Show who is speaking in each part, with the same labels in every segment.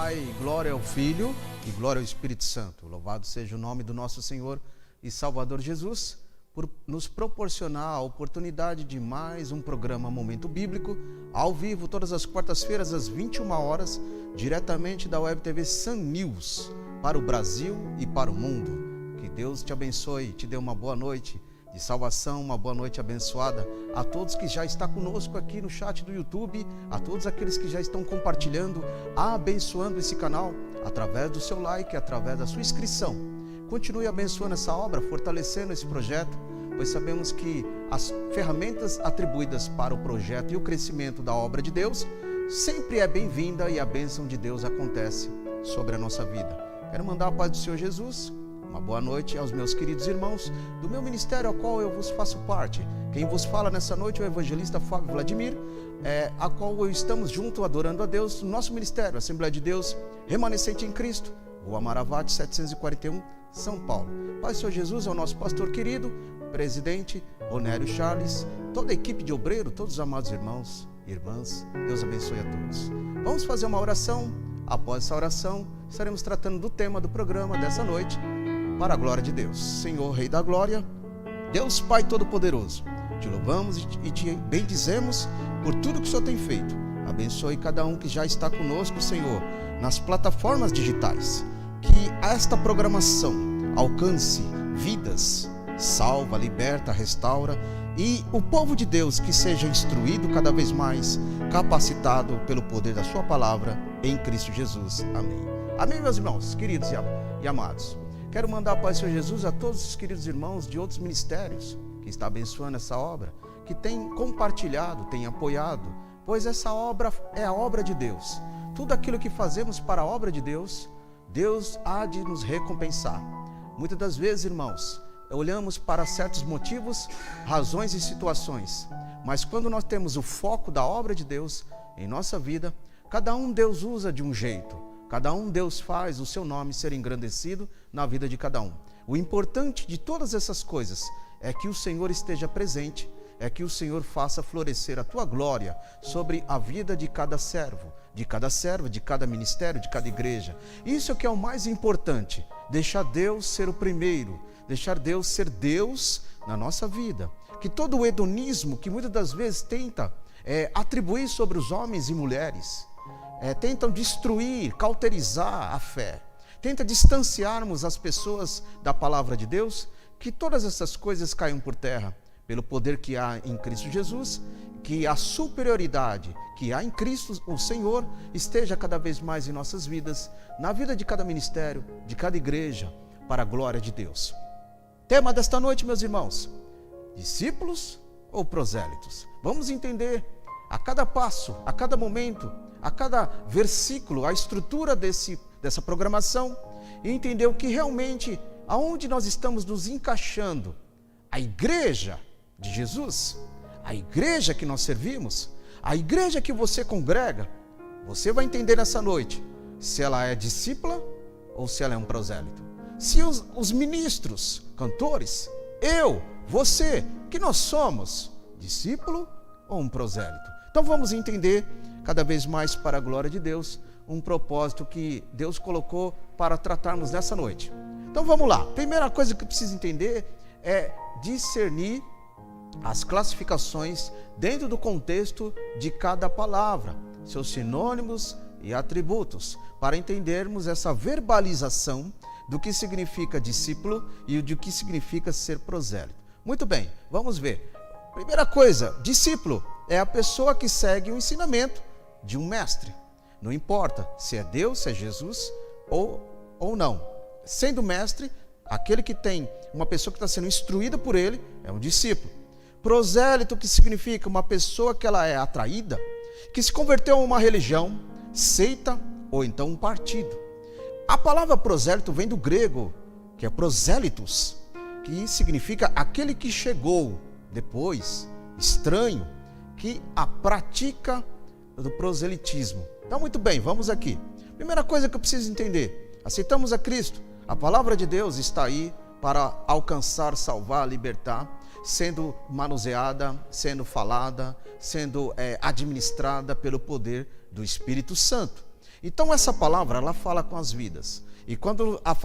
Speaker 1: Pai, glória ao Filho e glória ao Espírito Santo. Louvado seja o nome do nosso Senhor e Salvador Jesus, por nos proporcionar a oportunidade de mais um programa Momento Bíblico, ao vivo, todas as quartas-feiras, às 21 horas, diretamente da Web TV Sun News, para o Brasil e para o mundo. Que Deus te abençoe, te dê uma boa noite de salvação, uma boa noite abençoada a todos que já estão conosco aqui no chat do YouTube, a todos aqueles que já estão compartilhando, abençoando esse canal, através do seu like, através da sua inscrição. Continue abençoando essa obra, fortalecendo esse projeto, pois sabemos que as ferramentas atribuídas para o projeto e o crescimento da obra de Deus sempre é bem-vinda e a bênção de Deus acontece sobre a nossa vida. Quero mandar a paz do Senhor Jesus. Uma boa noite aos meus queridos irmãos do meu ministério, ao qual eu vos faço parte. Quem vos fala nessa noite é o evangelista Fábio Vladimir, a qual estamos juntos adorando a Deus no nosso ministério, Assembleia de Deus Remanescente em Cristo, Rua Maravate 741, São Paulo. Pai do Senhor Jesus é o nosso pastor querido, presidente Ronério Charles, toda a equipe de obreiro, todos os amados irmãos e irmãs, Deus abençoe a todos. Vamos fazer uma oração. Após essa oração, estaremos tratando do tema do programa dessa noite, para a glória de Deus. Senhor, Rei da Glória, Deus Pai Todo-Poderoso, te louvamos e te bendizemos por tudo que o Senhor tem feito. Abençoe cada um que já está conosco, Senhor, nas plataformas digitais. Que esta programação alcance vidas, salva, liberta, restaura, e o povo de Deus que seja instruído cada vez mais, capacitado pelo poder da sua palavra, em Cristo Jesus. Amém. Amém, meus irmãos, queridos e amados. Quero mandar a paz do Senhor Jesus a todos os queridos irmãos de outros ministérios que estão abençoando essa obra, que têm compartilhado, têm apoiado, pois essa obra é a obra de Deus. Tudo aquilo que fazemos para a obra de Deus, Deus há de nos recompensar. Muitas das vezes, irmãos, olhamos para certos motivos, razões e situações, mas quando nós temos o foco da obra de Deus em nossa vida, cada um Deus usa de um jeito. Cada um Deus faz o seu nome ser engrandecido na vida de cada um. O importante de todas essas coisas é que o Senhor esteja presente, é que o Senhor faça florescer a tua glória sobre a vida de cada servo, de cada serva, de cada ministério, de cada igreja. Isso é que é o mais importante, deixar Deus ser o primeiro, deixar Deus ser Deus na nossa vida. Que todo o hedonismo que muitas das vezes tenta atribuir sobre os homens e mulheres, tentam destruir, cauterizar a fé, tenta distanciarmos as pessoas da palavra de Deus, que todas essas coisas caiam por terra, pelo poder que há em Cristo Jesus, que a superioridade que há em Cristo, o Senhor, esteja cada vez mais em nossas vidas, na vida de cada ministério, de cada igreja, para a glória de Deus. Tema desta noite, meus irmãos: discípulos ou prosélitos? Vamos entender a cada passo, a cada momento, a cada versículo, a estrutura dessa programação, e entender o que realmente, aonde nós estamos nos encaixando. A igreja de Jesus, a igreja que nós servimos, a igreja que você congrega, você vai entender nessa noite se ela é discípula ou se ela é um prosélito. Se os ministros, cantores, eu, você, que nós somos discípulo ou um prosélito. Então vamos entender cada vez mais, para a glória de Deus, um propósito que Deus colocou para tratarmos nessa noite. Então vamos lá. Primeira coisa que eu preciso entender é discernir as classificações dentro do contexto de cada palavra, seus sinônimos e atributos, para entendermos essa verbalização do que significa discípulo e do que significa ser prosélito. Muito bem, vamos ver. Primeira coisa, discípulo é a pessoa que segue o ensinamento de um mestre. Não importa se é Deus, se é Jesus ou não. Sendo mestre, aquele que tem uma pessoa que está sendo instruída por ele, é um discípulo. Prosélito, que significa uma pessoa que ela é atraída, que se converteu a uma religião, seita ou então um partido. A palavra prosélito vem do grego, que é prosélitos, que significa aquele que chegou depois, estranho, que a pratica do proselitismo. Então, muito bem, vamos aqui. Primeira coisa que eu preciso entender: aceitamos a Cristo. A palavra de Deus está aí para alcançar, salvar, libertar, sendo manuseada, sendo falada, sendo administrada pelo poder do Espírito Santo. Então essa palavra, ela fala com as vidas. E quando a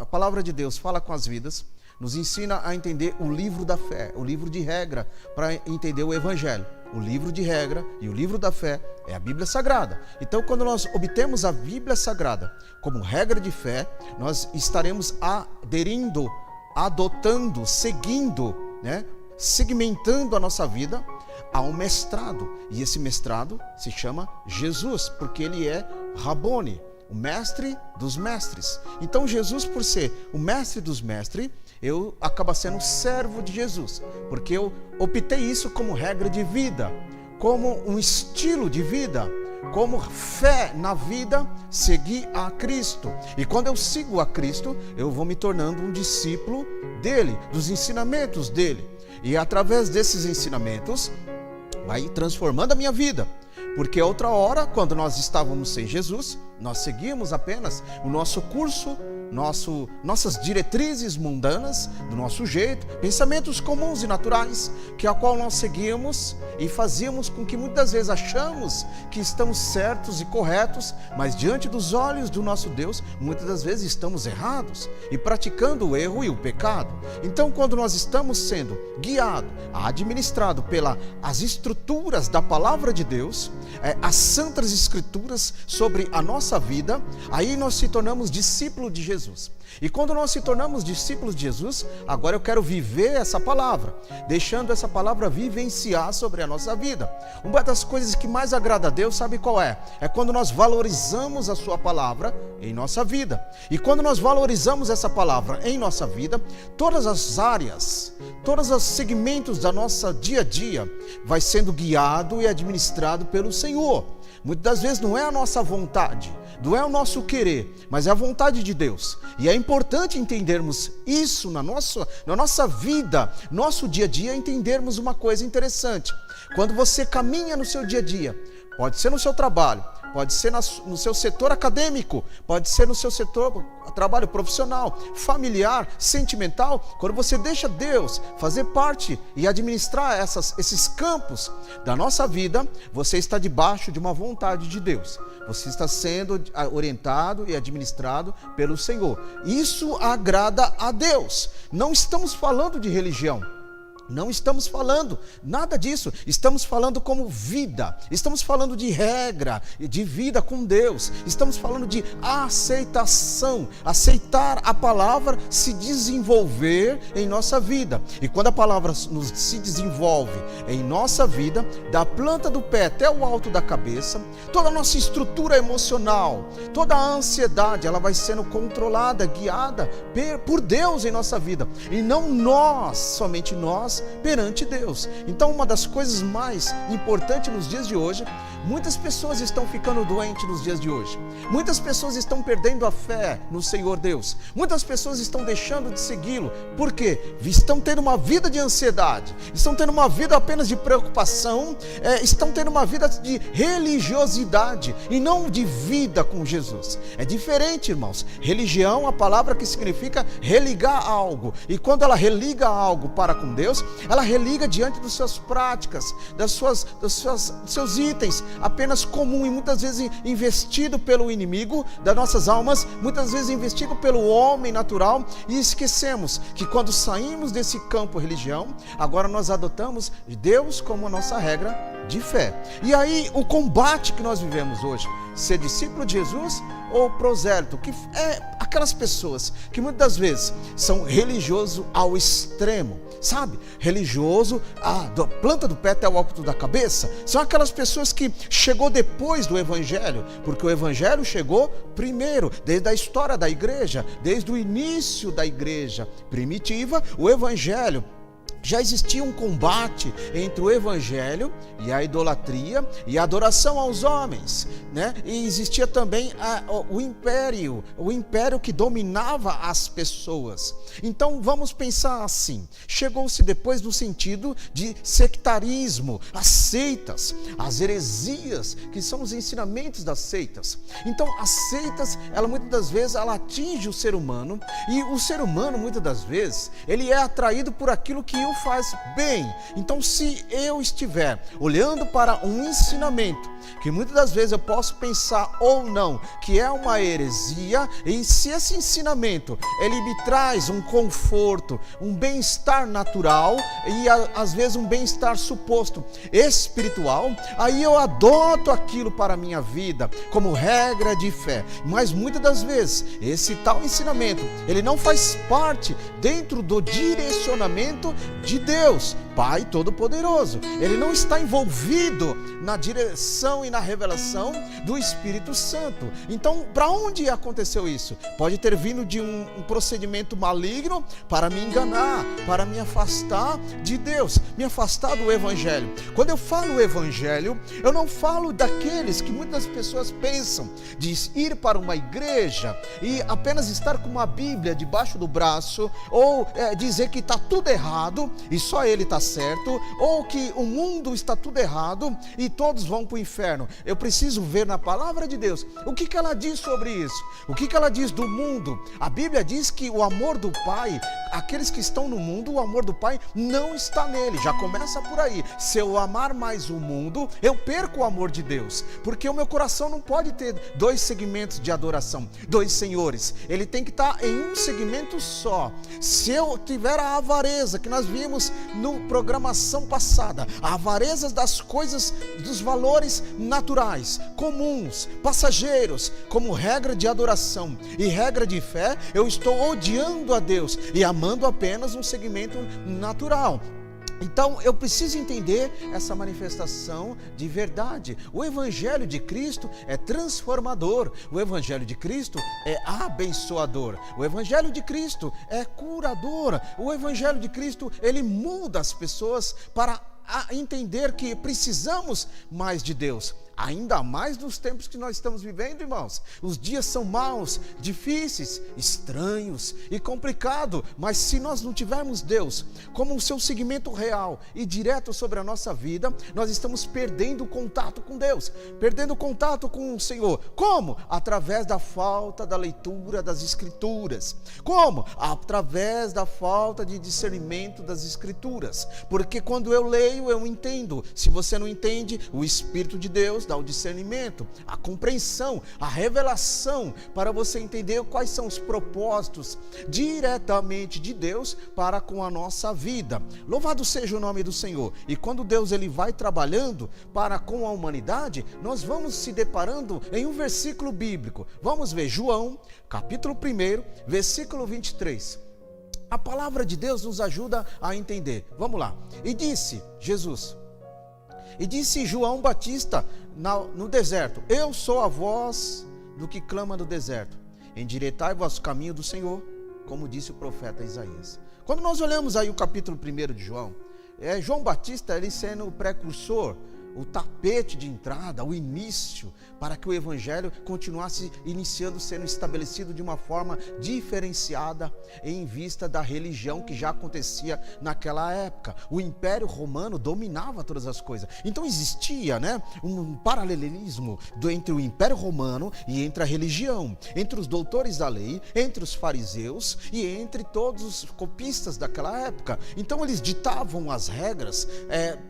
Speaker 1: palavra de Deus fala com as vidas, nos ensina a entender o livro da fé, o livro de regra, para entender o Evangelho. O livro de regra e o livro da fé é a Bíblia Sagrada. Então, quando nós obtemos a Bíblia Sagrada como regra de fé, nós estaremos aderindo, adotando, seguindo, segmentando a nossa vida a um mestrado. E esse mestrado se chama Jesus, porque ele é Rabboni, o mestre dos mestres. Então Jesus, por ser o mestre dos mestres, eu acabo sendo servo de Jesus, porque eu optei isso como regra de vida, como um estilo de vida, como fé na vida, seguir a Cristo. E quando eu sigo a Cristo, eu vou me tornando um discípulo dele, dos ensinamentos dele. E através desses ensinamentos, vai transformando a minha vida. Porque outra hora, quando nós estávamos sem Jesus, nós seguíamos apenas o nosso curso, nossas diretrizes mundanas, do nosso jeito, pensamentos comuns e naturais, que a qual nós seguíamos e fazíamos com que muitas vezes achamos que estamos certos e corretos, mas diante dos olhos do nosso Deus, muitas das vezes estamos errados e praticando o erro e o pecado. Então, quando nós estamos sendo guiados, administrados pelas estruturas da palavra de Deus, as santas escrituras sobre a nossa vida, aí nós se tornamos discípulos de Jesus. E quando nós se tornamos discípulos de Jesus, agora eu quero viver essa palavra, deixando essa palavra vivenciar sobre a nossa vida. Uma das coisas que mais agrada a Deus, sabe qual é? É quando nós valorizamos a sua palavra em nossa vida. E quando nós valorizamos essa palavra em nossa vida, todas as áreas, todos os segmentos da nossa dia a dia vai sendo guiado e administrado pelo Senhor. Muitas das vezes não é a nossa vontade, não é o nosso querer, mas é a vontade de Deus. E é importante entendermos isso na nossa vida, nosso dia a dia, entendermos uma coisa interessante. Quando você caminha no seu dia a dia, pode ser no seu trabalho, pode ser no seu setor acadêmico, pode ser no seu setor trabalho profissional, familiar, sentimental. Quando você deixa Deus fazer parte e administrar esses campos da nossa vida, você está debaixo de uma vontade de Deus. Você está sendo orientado e administrado pelo Senhor. Isso agrada a Deus. Não estamos falando de religião. Não estamos falando nada disso, estamos falando como vida, estamos falando de regra, de vida com Deus, estamos falando de aceitação, aceitar a palavra se desenvolver em nossa vida. E quando a palavra se desenvolve em nossa vida, da planta do pé até o alto da cabeça, toda a nossa estrutura emocional, toda a ansiedade, ela vai sendo controlada, guiada por Deus em nossa vida, e não nós, somente nós, perante Deus. Então, uma das coisas mais importantes nos dias de hoje, muitas pessoas estão ficando doentes nos dias de hoje. Muitas pessoas estão perdendo a fé no Senhor Deus. Muitas pessoas estão deixando de segui-lo. Por quê? Estão tendo uma vida de ansiedade, estão tendo uma vida apenas de preocupação, estão tendo uma vida de religiosidade e não de vida com Jesus. É diferente, irmãos. Religião, a palavra que significa religar algo. E quando ela religa algo para com Deus, ela religa diante das suas práticas, dos seus itens, apenas comum e muitas vezes investido pelo inimigo das nossas almas, muitas vezes investido pelo homem natural, e esquecemos que quando saímos desse campo religião, agora nós adotamos Deus como a nossa regra de fé. E aí o combate que nós vivemos hoje, ser discípulo de Jesus ou prosélito, que é aquelas pessoas que muitas das vezes são religiosos ao extremo, sabe? Religioso, da planta do pé até o alto da cabeça, são aquelas pessoas que chegou depois do Evangelho, porque o Evangelho chegou primeiro, desde a história da igreja, desde o início da igreja primitiva, o Evangelho. Já existia um combate entre o evangelho e a idolatria e a adoração aos homens, né? E existia também o império que dominava as pessoas. Então vamos pensar assim, chegou-se depois no sentido de sectarismo, as seitas, as heresias, que são os ensinamentos das seitas. Então as seitas, muitas das vezes ela atinge o ser humano, e o ser humano muitas das vezes ele é atraído por aquilo que o faz bem. Então, se eu estiver olhando para um ensinamento, que muitas das vezes eu posso pensar ou não, que é uma heresia, e se esse ensinamento, ele me traz um conforto, um bem-estar natural, e às vezes um bem-estar suposto espiritual, aí eu adoto aquilo para a minha vida, como regra de fé. Mas muitas das vezes, esse tal ensinamento, ele não faz parte dentro do direcionamento de Deus, Pai Todo-Poderoso. Ele não está envolvido na direção e na revelação do Espírito Santo. Então, para onde aconteceu isso? Pode ter vindo de um procedimento maligno para me enganar, para me afastar de Deus, me afastar do Evangelho. Quando eu falo Evangelho, eu não falo daqueles que muitas pessoas pensam de ir para uma igreja e apenas estar com uma Bíblia debaixo do braço, ou dizer que está tudo errado e só ele está certo, ou que o mundo está tudo errado e todos vão para o inferno. Eu preciso ver na palavra de Deus o que ela diz sobre isso, o que ela diz do mundo. A Bíblia diz que o amor do Pai, aqueles que estão no mundo, o amor do Pai não está nele. Já começa por aí. Se eu amar mais o mundo, eu perco o amor de Deus, porque o meu coração não pode ter dois segmentos de adoração, dois senhores. Ele tem que estar em um segmento só. Se eu tiver a avareza que nós vimos no programação passada, a avareza das coisas, dos valores naturais, comuns, passageiros, como regra de adoração e regra de fé, eu estou odiando a Deus e amando apenas um segmento natural. Então eu preciso entender essa manifestação de verdade. O Evangelho de Cristo é transformador, o Evangelho de Cristo é abençoador, o Evangelho de Cristo é curador, o Evangelho de Cristo, ele muda as pessoas para entender que precisamos mais de Deus. Ainda mais nos tempos que nós estamos vivendo, irmãos. Os dias são maus, difíceis, estranhos e complicados. Mas se nós não tivermos Deus como o seu segmento real e direto sobre a nossa vida, nós estamos perdendo o contato com Deus, perdendo o contato com o Senhor. Como? Através da falta da leitura das Escrituras. Como? Através da falta de discernimento das Escrituras. Porque quando eu leio, eu entendo. Se você não entende, o Espírito de Deus dá o discernimento, a compreensão, a revelação para você entender quais são os propósitos diretamente de Deus para com a nossa vida. Louvado seja o nome do Senhor. E quando Deus ele vai trabalhando para com a humanidade, nós vamos se deparando em um versículo bíblico. Vamos ver João, capítulo 1, versículo 23. A palavra de Deus nos ajuda a entender. Vamos lá. E disse Jesus, e disse João Batista no deserto: eu sou a voz do que clama no deserto, endireitai vosso caminho do Senhor, como disse o profeta Isaías. Quando nós olhamos aí o capítulo 1 de João, João Batista ele sendo o precursor, o tapete de entrada, o início, para que o Evangelho continuasse iniciando, sendo estabelecido de uma forma diferenciada em vista da religião que já acontecia naquela época. O Império Romano dominava todas as coisas. Então existia, um paralelismo entre o Império Romano e entre a religião, entre os doutores da lei, entre os fariseus e entre todos os copistas daquela época. Então eles ditavam as regras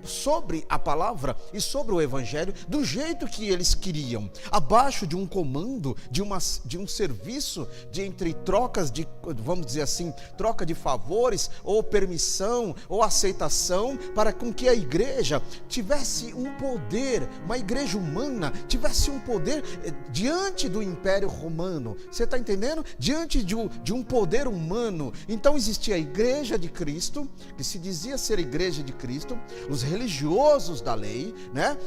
Speaker 1: sobre a palavra e sobre o Evangelho do jeito que eles queriam, abaixo de um comando, de um serviço entre trocas de, vamos dizer assim, troca de favores ou permissão ou aceitação, para com que a igreja tivesse um poder, uma igreja humana tivesse um poder diante do Império Romano. Você está entendendo? Diante de um poder humano. Então existia a igreja de Cristo, que se dizia ser a igreja de Cristo, os religiosos da lei,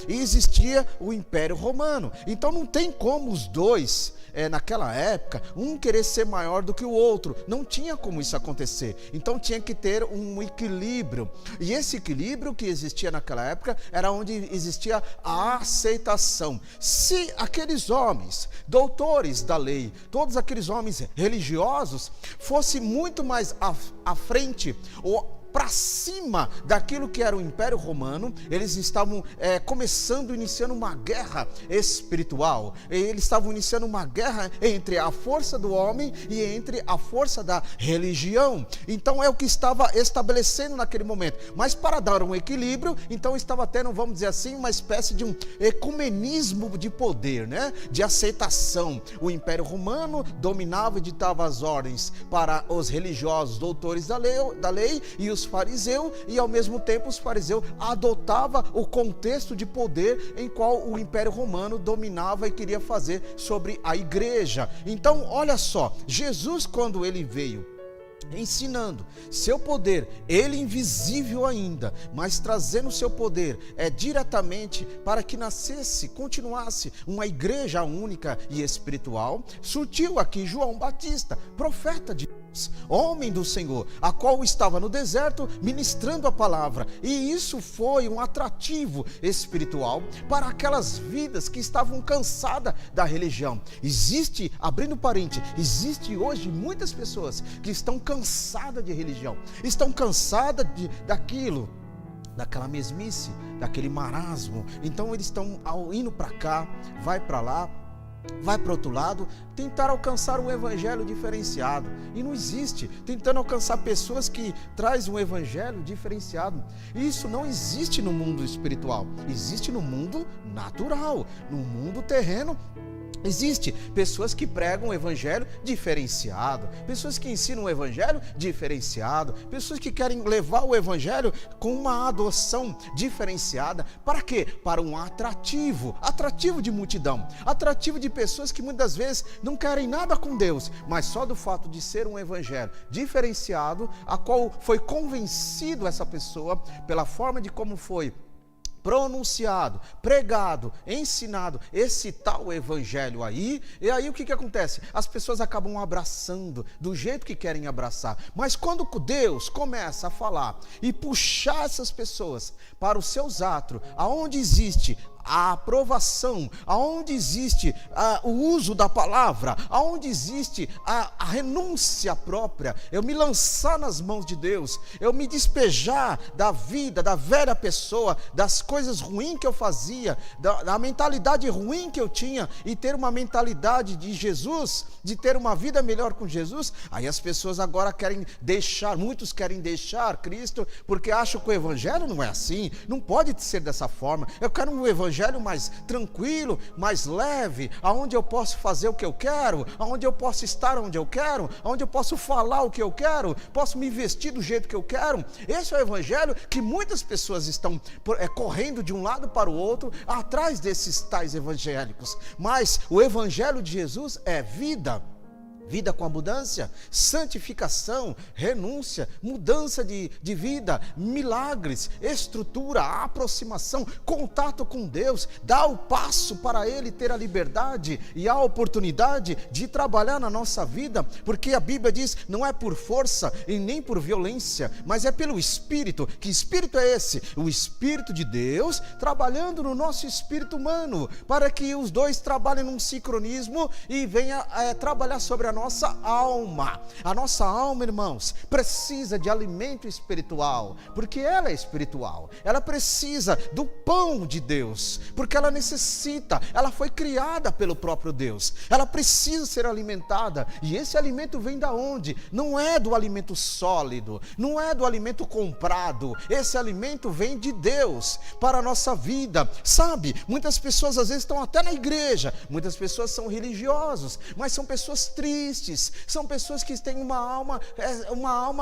Speaker 1: e existia o Império Romano. Então não tem como os dois, naquela época, um querer ser maior do que o outro. Não tinha como isso acontecer. Então tinha que ter um equilíbrio. E esse equilíbrio que existia naquela época era onde existia a aceitação. Se aqueles homens, doutores da lei, todos aqueles homens religiosos, fossem muito mais à frente ou para cima daquilo que era o Império Romano. Eles estavam iniciando uma guerra espiritual. Eles estavam iniciando uma guerra entre a força do homem e entre a força da religião. Então é o que estava estabelecendo naquele momento. Mas para dar um equilíbrio, então estava tendo, vamos dizer assim, uma espécie de um ecumenismo de poder, né? De aceitação. O Império Romano dominava e ditava as ordens para os religiosos, doutores da lei e os fariseus, e ao mesmo tempo os fariseus adotavam o contexto de poder em qual o Império Romano dominava e queria fazer sobre a igreja. Então, olha só, Jesus, quando ele veio ensinando seu poder, ele invisível ainda, mas trazendo seu poder diretamente para que continuasse uma igreja única e espiritual, surgiu aqui João Batista, profeta de Deus, homem do Senhor, a qual estava no deserto ministrando a palavra, e isso foi um atrativo espiritual para aquelas vidas que estavam cansadas da religião. Abrindo parênteses, existe hoje muitas pessoas que estão cansadas de religião, estão cansadas daquela mesmice, daquele marasmo. Então eles estão indo para cá, vai para lá, vai para o outro lado, tentar alcançar um evangelho diferenciado, e não existe, tentando alcançar pessoas que trazem um evangelho diferenciado. Isso não existe no mundo espiritual, existe no mundo natural, no mundo terreno. Existe pessoas que pregam o evangelho diferenciado, pessoas que ensinam o evangelho diferenciado, pessoas que querem levar o evangelho com uma adoção diferenciada. Para quê? Para um atrativo de multidão, atrativo de pessoas que muitas vezes não querem nada com Deus, mas só do fato de ser um evangelho diferenciado, a qual foi convencido essa pessoa pela forma de como foi pronunciado, pregado, ensinado esse tal evangelho aí. E aí o que acontece? As pessoas acabam abraçando do jeito que querem abraçar, mas quando Deus começa a falar e puxar essas pessoas para os seus atos, aonde existe a aprovação, aonde existe o uso da palavra, aonde existe a renúncia própria, eu me lançar nas mãos de Deus, eu me despejar da vida, da velha pessoa, das coisas ruins que eu fazia, da mentalidade ruim que eu tinha, e ter uma mentalidade de Jesus, de ter uma vida melhor com Jesus. Aí as pessoas agora muitos querem deixar Cristo, porque acham que o evangelho não é assim, não pode ser dessa forma. Eu quero um evangelho mais tranquilo, mais leve, aonde eu posso fazer o que eu quero, aonde eu posso estar onde eu quero, aonde eu posso falar o que eu quero, posso me vestir do jeito que eu quero. Esse é o evangelho que muitas pessoas estão correndo de um lado para o outro, atrás desses tais evangélicos. Mas o evangelho de Jesus é vida com abundância, santificação, renúncia, mudança de vida, milagres, estrutura, aproximação, contato com Deus, dá o passo para Ele ter a liberdade e a oportunidade de trabalhar na nossa vida, porque a Bíblia diz, não é por força e nem por violência, mas é pelo Espírito. Que Espírito é esse? O Espírito de Deus trabalhando no nosso espírito humano, para que os dois trabalhem num sincronismo e venha trabalhar sobre a nossa alma. A nossa alma, irmãos, precisa de alimento espiritual, porque ela é espiritual. Ela precisa do pão de Deus, porque ela necessita, ela foi criada pelo próprio Deus. Ela precisa ser alimentada, e esse alimento vem da onde? Não é do alimento sólido, não é do alimento comprado. Esse alimento vem de Deus para a nossa vida. Sabe, muitas pessoas às vezes estão até na igreja, muitas pessoas são religiosos, mas são pessoas tristes, são pessoas que têm uma alma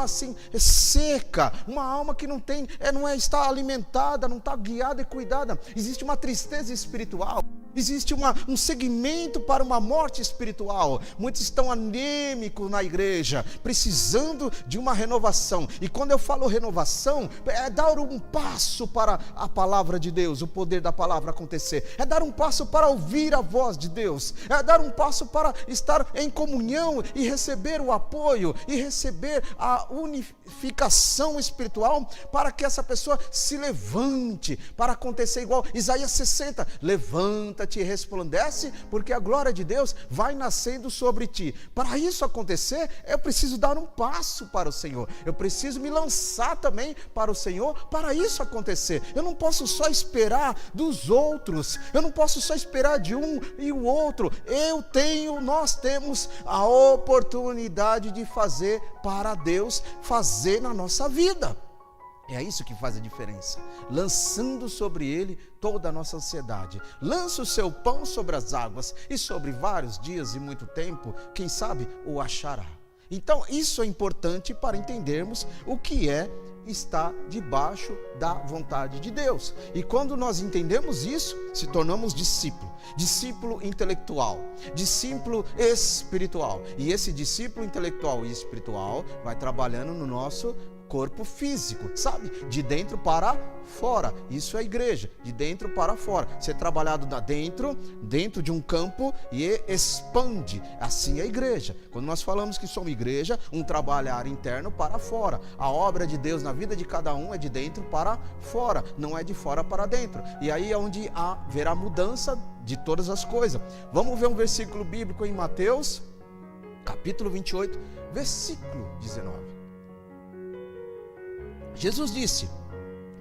Speaker 1: assim seca, uma alma que não está alimentada, não está guiada e cuidada. Existe uma tristeza espiritual, existe um segmento para uma morte espiritual. Muitos estão anêmicos na igreja, precisando de uma renovação. E quando eu falo renovação, é dar um passo para a palavra de Deus, o poder da palavra acontecer, é dar um passo para ouvir a voz de Deus, é dar um passo para estar em comunhão e receber o apoio e receber a unificação espiritual, para que essa pessoa se levante, para acontecer igual Isaías 60, levanta te resplandece, porque a glória de Deus vai nascendo sobre ti. Para isso acontecer, eu preciso dar um passo para o Senhor, eu preciso me lançar também para o Senhor, para isso acontecer. Eu não posso só esperar dos outros, eu não posso só esperar de um e o outro. Nós temos a oportunidade de fazer para Deus, fazer na nossa vida. É isso que faz a diferença, lançando sobre ele toda a nossa ansiedade. Lança o seu pão sobre as águas, e sobre vários dias e muito tempo, quem sabe o achará. Então isso é importante para entendermos o que é estar debaixo da vontade de Deus. E quando nós entendemos isso, se tornamos discípulo intelectual, discípulo espiritual. E esse discípulo intelectual e espiritual vai trabalhando no nosso corpo físico, sabe? De dentro para fora. Isso é a igreja, de dentro para fora. Ser trabalhado dentro de um campo e expande. Assim é a igreja. Quando nós falamos que somos igreja, um trabalhar interno para fora. A obra de Deus na vida de cada um é de dentro para fora, não é de fora para dentro. E aí é onde haverá mudança de todas as coisas. Vamos ver um versículo bíblico em Mateus, capítulo 28, versículo 19. Jesus disse: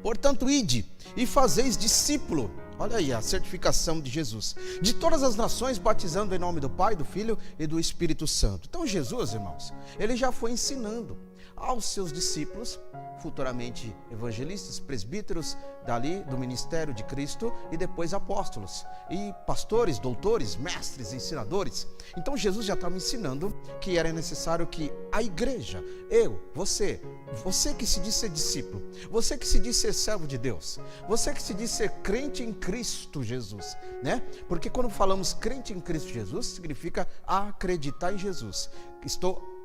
Speaker 1: portanto, ide e fazeis discípulo. Olha aí a certificação de Jesus. De todas as nações, batizando em nome do Pai, do Filho e do Espírito Santo. Então Jesus, irmãos, ele já foi ensinando aos seus discípulos, futuramente evangelistas, presbíteros dali do ministério de Cristo, e depois apóstolos, e pastores, doutores, mestres, ensinadores. Então Jesus já estava ensinando que era necessário que a igreja, você que se diz ser discípulo, você que se diz ser servo de Deus, você que se diz ser crente em Cristo Jesus, né? Porque quando falamos crente em Cristo Jesus, significa acreditar em Jesus. Estou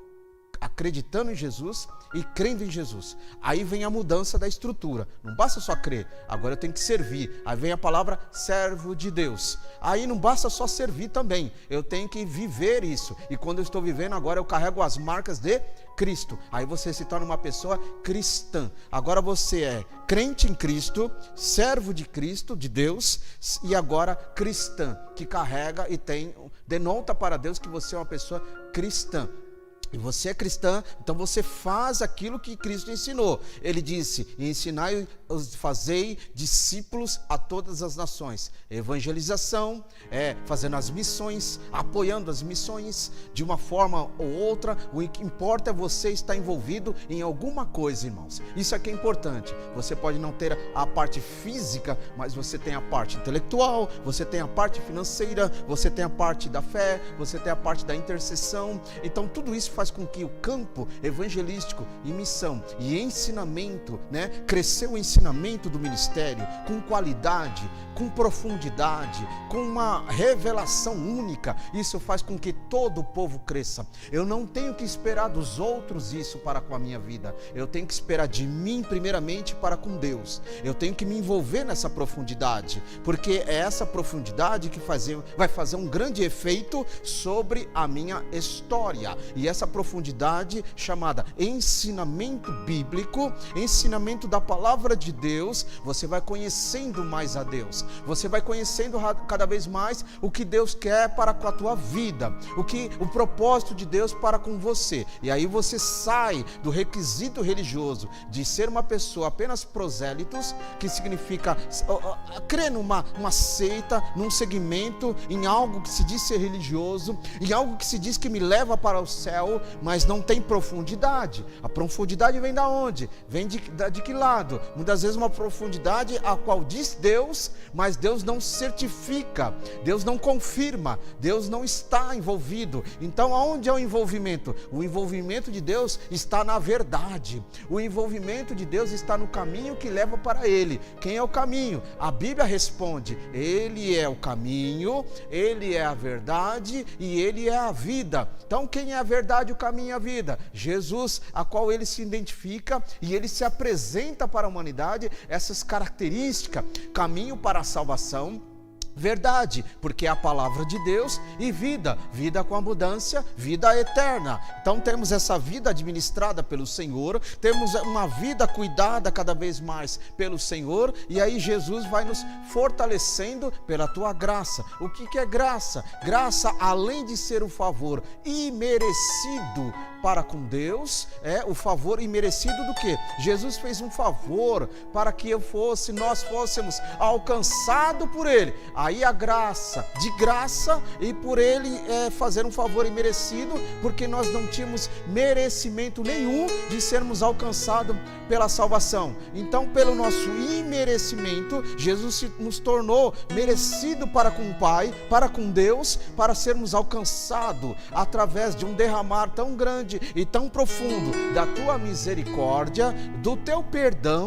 Speaker 1: acreditando em Jesus e crendo em Jesus. Aí vem a mudança da estrutura. Não basta só crer, agora eu tenho que servir. Aí vem a palavra servo de Deus. Aí não basta só servir também, eu tenho que viver isso. E quando eu estou vivendo, agora eu carrego as marcas de Cristo. Aí você se torna uma pessoa cristã. Agora você é crente em Cristo, servo de Cristo, de Deus, e agora cristã, que carrega e denota para Deus que você é uma pessoa cristã. E você é cristã, então você faz aquilo que Cristo ensinou. Ele disse: ensinai, fazei discípulos a todas as nações. Evangelização, fazendo as missões, apoiando as missões de uma forma ou outra. O que importa é você estar envolvido em alguma coisa, irmãos. Isso aqui é importante. Você pode não ter a parte física, mas você tem a parte intelectual, você tem a parte financeira, você tem a parte da fé, você tem a parte da intercessão. Então tudo isso faz com que o campo evangelístico e missão e ensinamento, cresceu o ensinamento do ministério com qualidade, com profundidade, com uma revelação única. Isso faz com que todo o povo cresça. Eu não tenho que esperar dos outros isso para com a minha vida. Eu tenho que esperar de mim primeiramente para com Deus. Eu tenho que me envolver nessa profundidade, porque é essa profundidade que vai fazer um grande efeito sobre a minha história. E essa profundidade chamada ensinamento bíblico, ensinamento da palavra de Deus, você vai conhecendo mais a Deus, você vai conhecendo cada vez mais o que Deus quer para com a tua vida, o propósito de Deus para com você. E aí você sai do requisito religioso de ser uma pessoa apenas prosélitos, que significa crer numa seita, num segmento, em algo que se diz ser religioso, em algo que se diz que me leva para o céu, mas não tem profundidade. A profundidade vem da onde? Vem de que lado? Muitas vezes uma profundidade a qual diz Deus, mas Deus não certifica, Deus não confirma, Deus não está envolvido. Então aonde é o envolvimento? O envolvimento de Deus está na verdade. O envolvimento de Deus está no caminho que leva para Ele. Quem é o caminho? A Bíblia responde: Ele é o caminho, Ele é a verdade e Ele é a vida. Então quem é a verdade, o caminho e a vida? Jesus, a qual Ele se identifica e Ele se apresenta para a humanidade essas características: caminho para a salvação, verdade, porque é a palavra de Deus, e vida com abundância, vida eterna. Então temos essa vida administrada pelo Senhor, temos uma vida cuidada cada vez mais pelo Senhor, e aí Jesus vai nos fortalecendo pela tua graça. O que é graça? Graça, além de ser um favor imerecido para com Deus, é o favor imerecido do quê? Jesus fez um favor para que nós fôssemos alcançados por Ele. Aí a graça, de graça, e por Ele fazer um favor imerecido, porque nós não tínhamos merecimento nenhum de sermos alcançados pela salvação. Então, pelo nosso imerecimento, Jesus nos tornou merecido para com o Pai, para com Deus, para sermos alcançados através de um derramar tão grande e tão profundo da tua misericórdia, do teu perdão,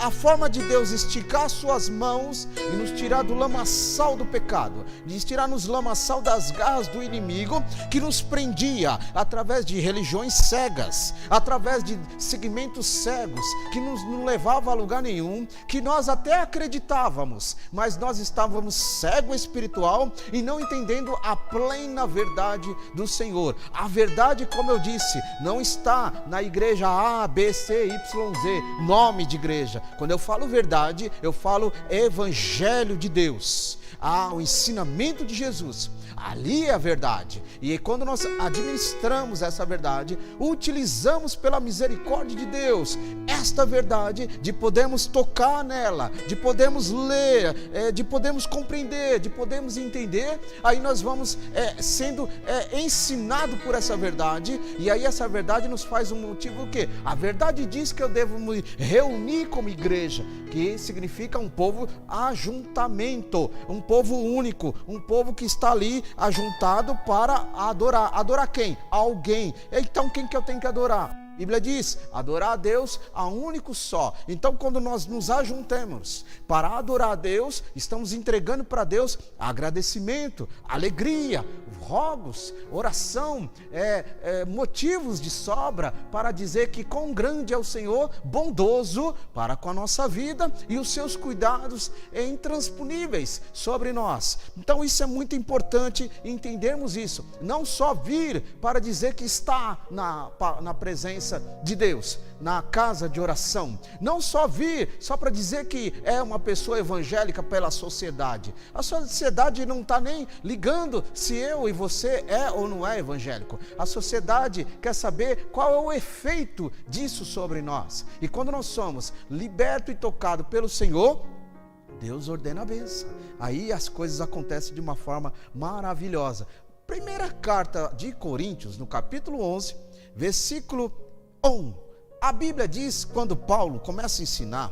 Speaker 1: a forma de Deus esticar suas mãos e nos tirar do lamaçal do pecado, de tirar nos lamaçal das garras do inimigo que nos prendia através de religiões cegas, através de segmentos cegos que não levava a lugar nenhum, que nós até acreditávamos, mas nós estávamos cego espiritual e não entendendo a plena verdade do Senhor. A verdade, como eu disse, não está na igreja A, B, C, Y, Z, nome de igreja. Quando eu falo verdade, eu falo evangelho de Deus, o ensinamento de Jesus. Ali é a verdade. E quando nós administramos essa verdade, utilizamos pela misericórdia de Deus esta verdade, de podermos tocar nela, de podermos ler, de podermos compreender, de podermos entender, aí nós vamos sendo ensinados por essa verdade, e aí essa verdade nos faz um motivo o quê? A verdade diz que eu devo me reunir como igreja, que significa um povo ajuntamento, um povo único, um povo que está ali ajuntado para adorar. Adorar quem? Alguém. Então quem que eu tenho que adorar? A Bíblia diz, adorar a Deus a único só. Então quando nós nos ajuntamos para adorar a Deus, estamos entregando para Deus agradecimento, alegria, rogos, oração, motivos de sobra para dizer que quão grande é o Senhor, bondoso para com a nossa vida, e os seus cuidados intransponíveis sobre nós. Então isso é muito importante entendermos isso, não só vir para dizer que está na presença de Deus, na casa de oração, não só vir só para dizer que é uma pessoa evangélica pela sociedade. A sociedade não está nem ligando se eu e você é ou não é evangélico. A sociedade quer saber qual é o efeito disso sobre nós, e quando nós somos libertos e tocados pelo Senhor, Deus ordena a bênção, aí as coisas acontecem de uma forma maravilhosa. Primeira carta de Coríntios, no capítulo 11, versículo 1, a Bíblia diz, quando Paulo começa a ensinar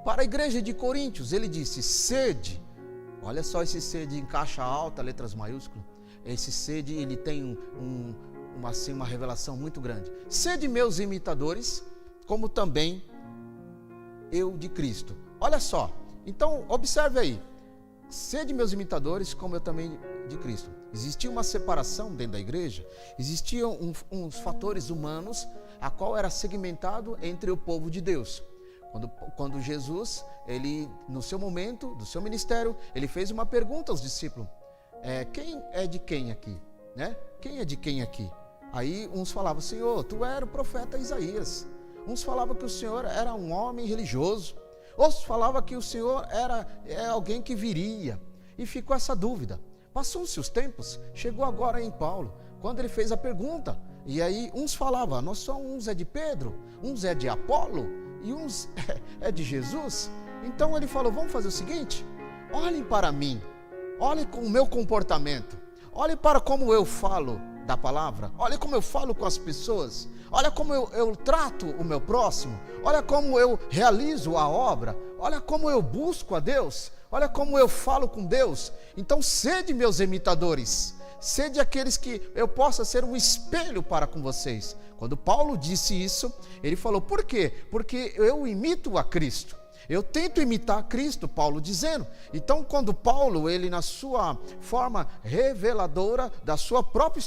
Speaker 1: para a igreja de Coríntios, ele disse, sede, olha só esse sede em caixa alta, letras maiúsculas, esse sede, ele tem uma revelação muito grande. Sede meus imitadores, como também eu de Cristo. Olha só, então observe aí, sede meus imitadores, como eu também de Cristo. Existia uma separação dentro da igreja, existiam uns fatores humanos, a qual era segmentado entre o povo de Deus. Quando Jesus, ele, no seu momento, do seu ministério, ele fez uma pergunta aos discípulos, quem é de quem aqui? Né? Quem é de quem aqui? Aí uns falavam, Senhor, tu era o profeta Isaías. Uns falavam que o Senhor era um homem religioso. Outros falavam que o Senhor era alguém que viria. E ficou essa dúvida. Passou-se os tempos, chegou agora em Paulo, quando ele fez a pergunta, e aí uns falavam, uns é de Pedro, uns é de Apolo, e uns é de Jesus. Então ele falou, vamos fazer o seguinte, olhem para mim, olhem com o meu comportamento, olhem para como eu falo da palavra, olhem como eu falo com as pessoas, olha como eu trato o meu próximo, olha como eu realizo a obra, olha como eu busco a Deus, olha como eu falo com Deus. Então sede meus imitadores, sede aqueles que eu possa ser um espelho para com vocês. Quando Paulo disse isso, ele falou, por quê? Porque eu imito a Cristo, eu tento imitar Cristo, Paulo dizendo. Então quando Paulo, ele na sua forma reveladora da sua própria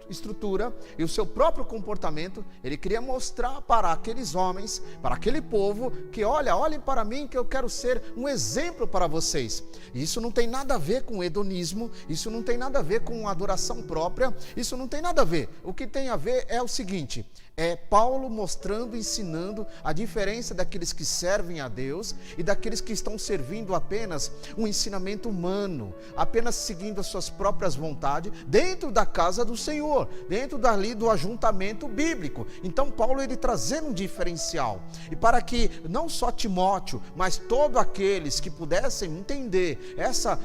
Speaker 1: estrutura e o seu próprio comportamento, ele queria mostrar para aqueles homens, para aquele povo, que olhem para mim que eu quero ser um exemplo para vocês. E isso não tem nada a ver com hedonismo, isso não tem nada a ver com adoração própria, isso não tem nada a ver. O que tem a ver é o seguinte, é Paulo mostrando, ensinando a diferença daqueles que servem a Deus e daqueles que estão servindo apenas um ensinamento humano, apenas seguindo as suas próprias vontades dentro da casa do Senhor, dentro dali do ajuntamento bíblico. Então Paulo, ele trazendo um diferencial, e para que não só Timóteo, mas todos aqueles que pudessem entender essa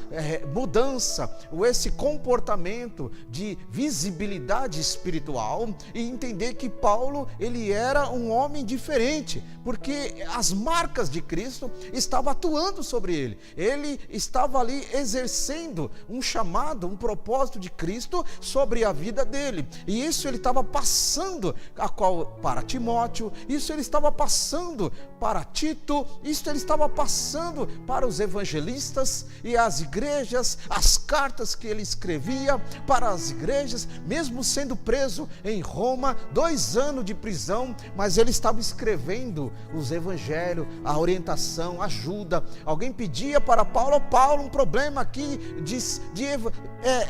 Speaker 1: mudança, ou esse comportamento de visibilidade espiritual, e entender que Paulo, ele era um homem diferente, porque as marcas de Cristo estavam atuando sobre ele. Ele estava ali exercendo um chamado, um propósito de Cristo sobre a vida dele. E isso ele estava passando para Timóteo, isso ele estava passando para Tito, isso ele estava passando para os evangelistas e as igrejas, as cartas que ele escrevia para as igrejas, mesmo sendo preso em Roma, 2 anos de prisão, mas ele estava escrevendo os evangelhos, a orientação, ajuda. Alguém pedia para Paulo, um problema aqui de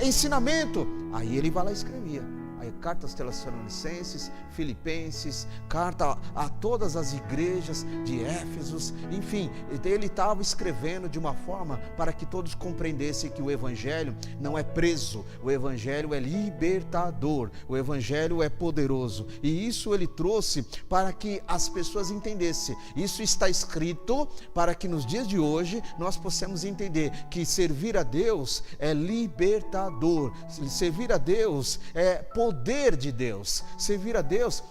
Speaker 1: ensinamento, aí ele vai lá e escrevia. Aí, carta aos Tessalonicenses, Filipenses, carta a todas as igrejas de Éfesos, enfim, ele estava escrevendo de uma forma para que todos compreendessem que o evangelho não é preso, o evangelho é libertador, o evangelho é poderoso, e isso ele trouxe para que as pessoas entendessem. Isso está escrito para que nos dias de hoje nós possamos entender que servir a Deus é libertador, servir a Deus é poder de Deus, servir a Deus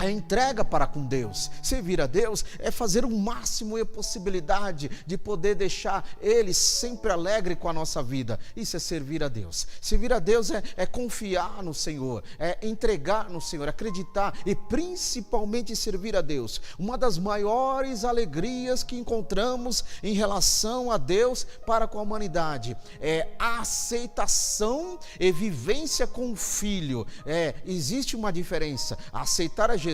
Speaker 1: é entrega para com Deus, servir a Deus é fazer o máximo e a possibilidade de poder deixar Ele sempre alegre com a nossa vida. Isso é servir a Deus. Servir a Deus é confiar no Senhor, é entregar no Senhor, acreditar e principalmente servir a Deus. Uma das maiores alegrias que encontramos em relação a Deus para com a humanidade é a aceitação e vivência com o Filho. Existe uma diferença. Aceitar a Jesus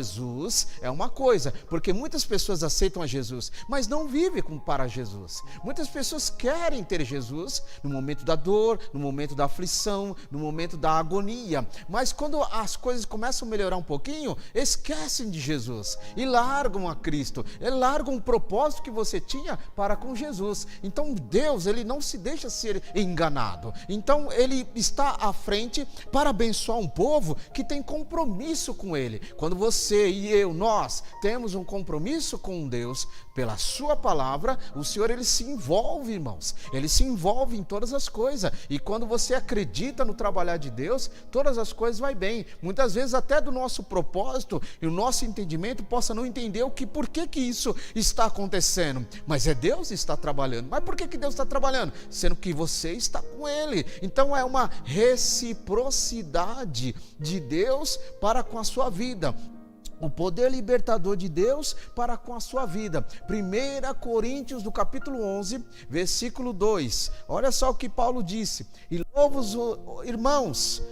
Speaker 1: é uma coisa, porque muitas pessoas aceitam a Jesus, mas não vivem para Jesus. Muitas pessoas querem ter Jesus no momento da dor, no momento da aflição, no momento da agonia, mas quando as coisas começam a melhorar um pouquinho, esquecem de Jesus e largam a Cristo, largam o propósito que você tinha para com Jesus. Então Deus, ele não se deixa ser enganado. Então ele está à frente para abençoar um povo que tem compromisso com ele. Quando você e eu, nós temos um compromisso com Deus pela sua palavra, o Senhor, ele se envolve, irmãos, ele se envolve em todas as coisas, e quando você acredita no trabalhar de Deus, todas as coisas vai bem. Muitas vezes até do nosso propósito e o nosso entendimento possa não entender por que isso está acontecendo, mas é Deus que está trabalhando. Mas por que Deus está trabalhando? Sendo que você está com Ele. Então é uma reciprocidade de Deus para com a sua vida, o poder libertador de Deus para com a sua vida. 1 Coríntios, do capítulo 11, versículo 2. Olha só o que Paulo disse: e louvo-os, irmãos,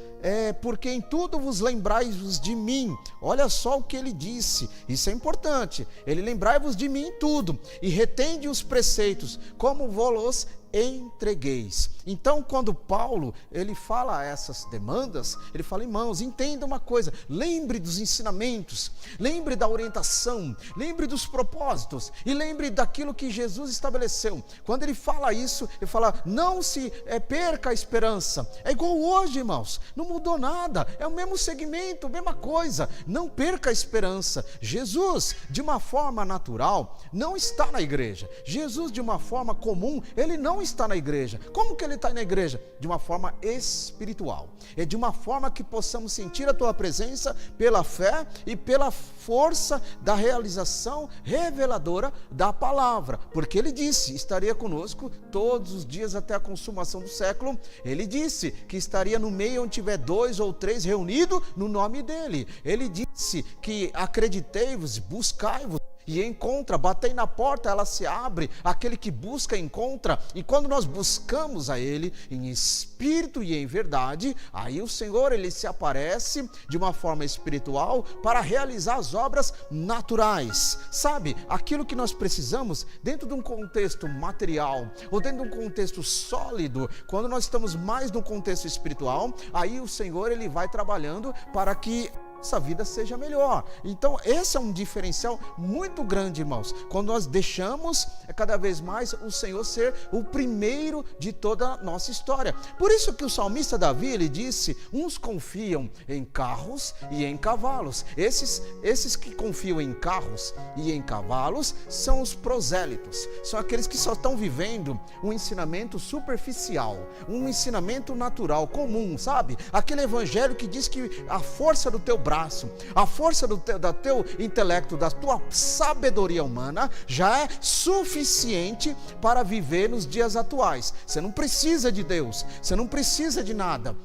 Speaker 1: porque em tudo vos lembrai-vos de mim. Olha só o que ele disse, isso é importante. Ele: lembrai-vos de mim em tudo, e retende os preceitos, como vos entregueis. Então, quando Paulo, ele fala essas demandas, ele fala: irmãos, entenda uma coisa, lembre dos ensinamentos, lembre da orientação, lembre dos propósitos, e lembre daquilo que Jesus estabeleceu. Quando ele fala isso, ele fala: não se perca a esperança. É igual hoje, irmãos, não mudou nada, é o mesmo segmento, a mesma coisa. Não perca a esperança. Jesus, de uma forma natural, não está na igreja. Jesus, de uma forma comum, ele não está na igreja. Como que ele está na igreja? De uma forma espiritual. É de uma forma que possamos sentir a tua presença pela fé e pela força da realização reveladora da palavra. Porque ele disse: estaria conosco todos os dias até a consumação do século. Ele disse que estaria no meio onde tiver 2 ou 3 reunidos no nome dele. Ele disse que acreditei-vos, buscai-vos e encontra, batei na porta, ela se abre, aquele que busca encontra, e quando nós buscamos a Ele em espírito e em verdade, aí o Senhor, Ele se aparece de uma forma espiritual para realizar as obras naturais, sabe, aquilo que nós precisamos dentro de um contexto material, ou dentro de um contexto sólido, quando nós estamos mais no contexto espiritual, aí o Senhor, Ele vai trabalhando para que nossa vida seja melhor. Então esse é um diferencial muito grande, irmãos, quando nós deixamos cada vez mais o Senhor ser o primeiro de toda a nossa história. Por isso que o salmista Davi, ele disse, uns confiam em carros e em cavalos. Esses que confiam em carros e em cavalos são os prosélitos, são aqueles que só estão vivendo um ensinamento superficial, um ensinamento natural, comum, sabe? Aquele evangelho que diz que a força do teu braço, a força do teu intelecto, da tua sabedoria humana já é suficiente para viver nos dias atuais. Você não precisa de Deus, você não precisa de nada,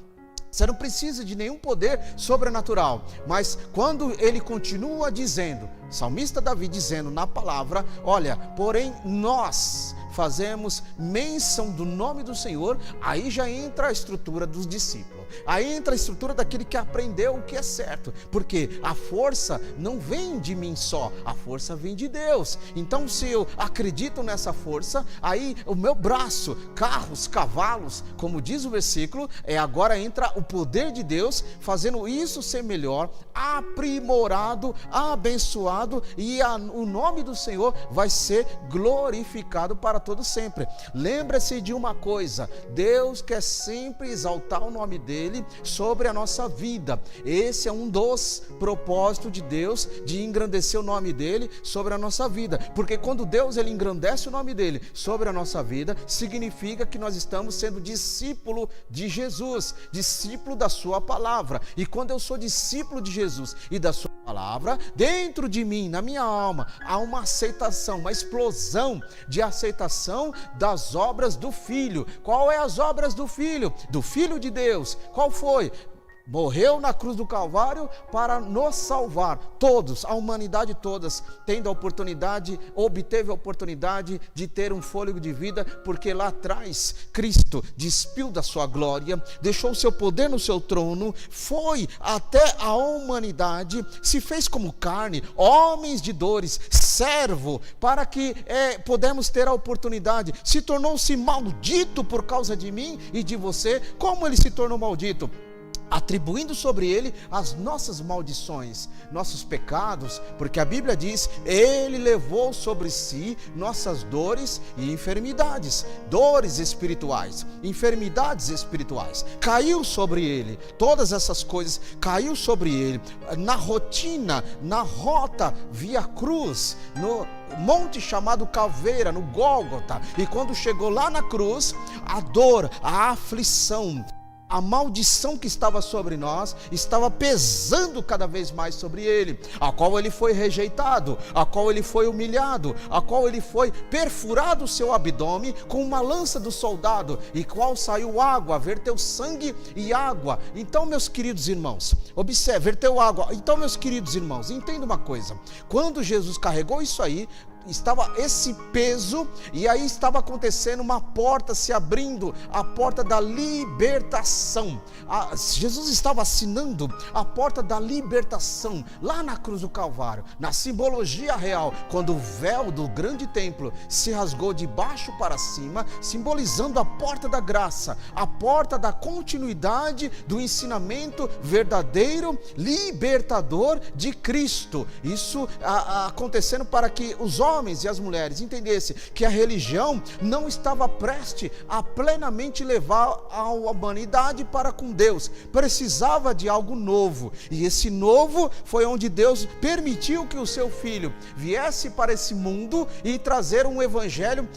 Speaker 1: você não precisa de nenhum poder sobrenatural. Mas quando ele continua dizendo, salmista Davi dizendo na palavra, olha, porém nós fazemos menção do nome do Senhor, aí já entra a estrutura dos discípulos, aí entra a estrutura daquele que aprendeu o que é certo, porque a força não vem de mim só, a força vem de Deus. Então se eu acredito nessa força, aí o meu braço, carros, cavalos, como diz o versículo, agora entra o poder de Deus, fazendo isso ser melhor, aprimorado, abençoado, e o nome do Senhor vai ser glorificado para todo sempre. Lembre-se de uma coisa, Deus quer sempre exaltar o nome dele sobre a nossa vida. Esse é um dos propósitos de Deus, de engrandecer o nome dele sobre a nossa vida, porque quando Deus ele engrandece o nome dele sobre a nossa vida, significa que nós estamos sendo discípulo de Jesus, discípulo da sua palavra. E quando eu sou discípulo de Jesus e da sua palavra, dentro de mim, na minha alma, há uma aceitação, uma explosão de aceitação das obras do Filho. Qual é as obras do Filho? Do Filho de Deus. Qual foi? Morreu na cruz do Calvário para nos salvar, todos, a humanidade todas, tendo a oportunidade, obteve a oportunidade de ter um fôlego de vida, porque lá atrás Cristo despiu da sua glória, deixou o seu poder no seu trono, foi até a humanidade, se fez como carne, homens de dores, servo, para que pudemos ter a oportunidade, se tornou-se maldito por causa de mim e de você. Como ele se tornou maldito? Atribuindo sobre ele as nossas maldições, nossos pecados, porque a Bíblia diz, ele levou sobre si nossas dores e enfermidades, dores espirituais, enfermidades espirituais, caiu sobre ele, todas essas coisas caiu sobre ele, na rotina, na rota via cruz, no monte chamado Caveira, no Gólgota, e quando chegou lá na cruz, a dor, a aflição, a maldição que estava sobre nós estava pesando cada vez mais sobre ele, a qual ele foi rejeitado, a qual ele foi humilhado, a qual ele foi perfurado o seu abdômen com uma lança do soldado, e qual saiu água, verteu sangue e água. Então, meus queridos irmãos, observe, verteu água. Então, meus queridos irmãos, entenda uma coisa, quando Jesus carregou isso aí, estava esse peso, e aí estava acontecendo uma porta se abrindo, a porta da libertação. Jesus estava assinando a porta da libertação lá na cruz do Calvário, na simbologia real, quando o véu do grande templo se rasgou de baixo para cima, simbolizando a porta da graça, a porta da continuidade do ensinamento verdadeiro, libertador de Cristo. Isso acontecendo para que os homens e as mulheres entendessem que a religião não estava preste a plenamente levar a humanidade para com Deus, precisava de algo novo, e esse novo foi onde Deus permitiu que o seu Filho viesse para esse mundo e trazer um evangelho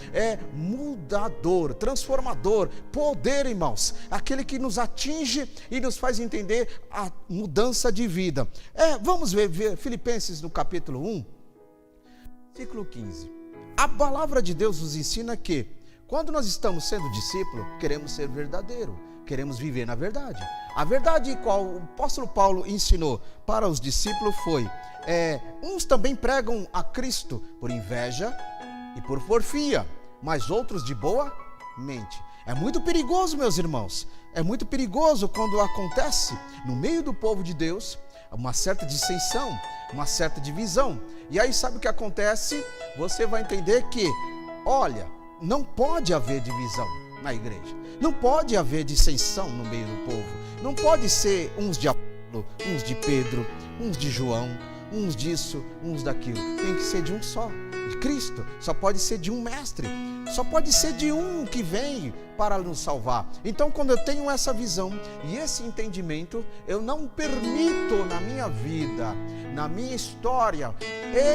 Speaker 1: mudador, transformador, poder, irmãos, aquele que nos atinge e nos faz entender a mudança de vida. Vamos ver Filipenses no capítulo 1, versículo 15. A palavra de Deus nos ensina que quando nós estamos sendo discípulo, queremos ser verdadeiro. queremos viver na verdade. A verdade qual o apóstolo Paulo ensinou para os discípulos foi, uns também pregam a Cristo por inveja e por porfia, mas outros de boa mente. É muito perigoso, meus irmãos, é muito perigoso quando acontece no meio do povo de Deus uma certa dissensão, uma certa divisão. E aí sabe o que acontece? Você vai entender que, olha, não pode haver divisão na igreja, não pode haver dissensão no meio do povo, não pode ser uns de Apolo, uns de Pedro, uns de João, uns disso, uns daquilo. Tem que ser de um só, de Cristo. Só pode ser de um mestre, só pode ser de um que vem para nos salvar. Então, quando eu tenho essa visão e esse entendimento, eu não permito na minha vida, na minha história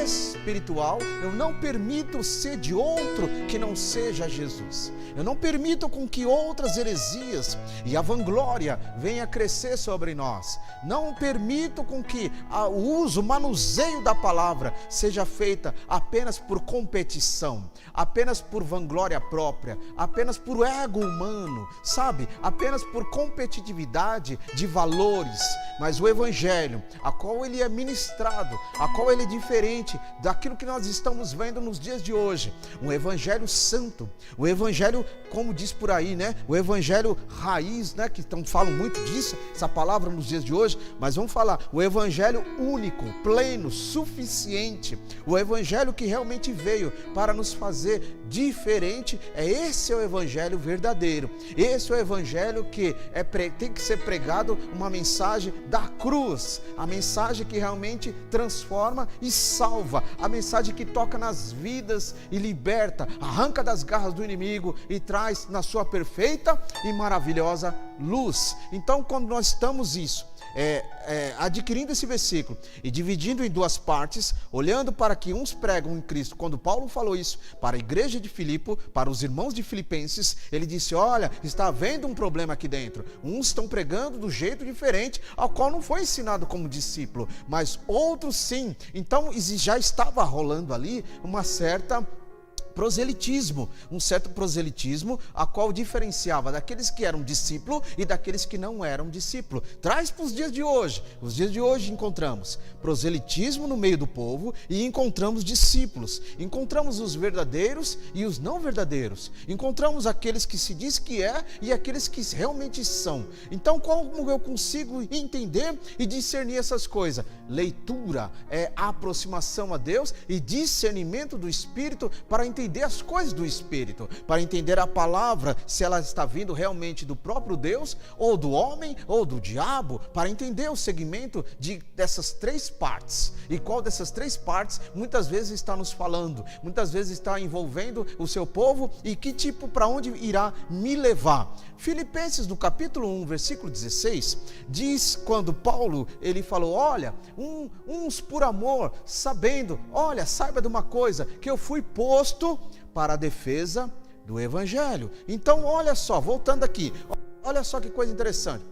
Speaker 1: espiritual, eu não permito ser de outro que não seja Jesus. Eu não permito com que outras heresias e a vanglória venha crescer sobre nós. Não permito com que o uso, o manuseio da palavra seja feita apenas por competição, apenas por vanglória própria, apenas por ego humano, sabe? Apenas por competitividade de valores. Mas o evangelho, a qual ele é ministrado, a qual ele é diferente daquilo que nós estamos vendo nos dias de hoje. Um evangelho santo, o evangelho, como diz por aí, né? O evangelho raiz, né? Que falam muito disso, essa palavra nos dias de hoje, mas vamos falar, o evangelho único, pleno, suficiente, o evangelho que realmente veio para nos fazer diferente, esse é o evangelho verdadeiro. Esse é o evangelho que tem que ser pregado, uma mensagem da cruz, a mensagem que realmente transforma e salva, a mensagem que toca nas vidas e liberta, arranca das garras do inimigo e traz na sua perfeita e maravilhosa luz. Então, quando nós estamos adquirindo esse versículo e dividindo em duas partes, olhando para que uns pregam em Cristo, quando Paulo falou isso para a igreja de Filipe, para os irmãos de Filipenses, ele disse, olha, está havendo um problema aqui dentro, uns estão pregando do jeito diferente, ao qual não foi ensinado como discípulo, mas outros sim. Então já estava rolando ali uma certa proselitismo, um certo proselitismo, a qual diferenciava daqueles que eram discípulo e daqueles que não eram discípulo. Traz para os dias de hoje. Os dias de hoje encontramos proselitismo no meio do povo e encontramos discípulos. Encontramos os verdadeiros e os não verdadeiros. Encontramos aqueles que se diz que é e aqueles que realmente são. Então, como eu consigo entender e discernir essas coisas? Leitura é aproximação a Deus e discernimento do Espírito para entender as coisas do Espírito, para entender a palavra, se ela está vindo realmente do próprio Deus, ou do homem, ou do diabo, para entender o segmento dessas três partes, e qual dessas três partes muitas vezes está nos falando, muitas vezes está envolvendo o seu povo, e que tipo, para onde irá me levar. Filipenses, no capítulo 1, versículo 16, diz, quando Paulo, ele falou, olha, uns por amor, sabendo, olha, saiba de uma coisa, que eu fui posto para a defesa do evangelho. Então, olha só, voltando aqui, olha só que coisa interessante.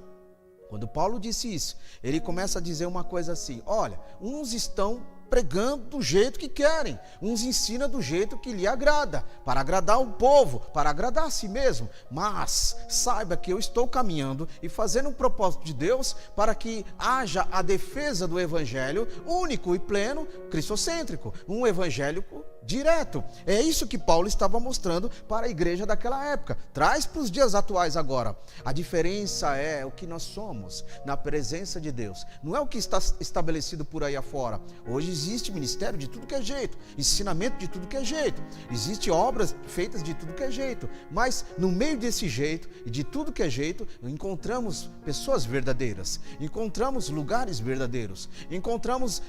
Speaker 1: Quando Paulo disse isso, ele começa a dizer uma coisa assim, olha, uns estão pregando do jeito que querem, uns ensinam do jeito que lhe agrada, para agradar o povo, para agradar a si mesmo, mas saiba que eu estou caminhando e fazendo um propósito de Deus para que haja a defesa do evangelho único e pleno, cristocêntrico, um evangelho direto. É isso que Paulo estava mostrando para a igreja daquela época. Traz para os dias atuais agora. A diferença é o que nós somos na presença de Deus. Não é o que está estabelecido por aí afora. Hoje existe ministério de tudo que é jeito, ensinamento de tudo que é jeito, existe obras feitas de tudo que é jeito, mas no meio desse jeito e de tudo que é jeito, encontramos pessoas verdadeiras, encontramos lugares verdadeiros, encontramos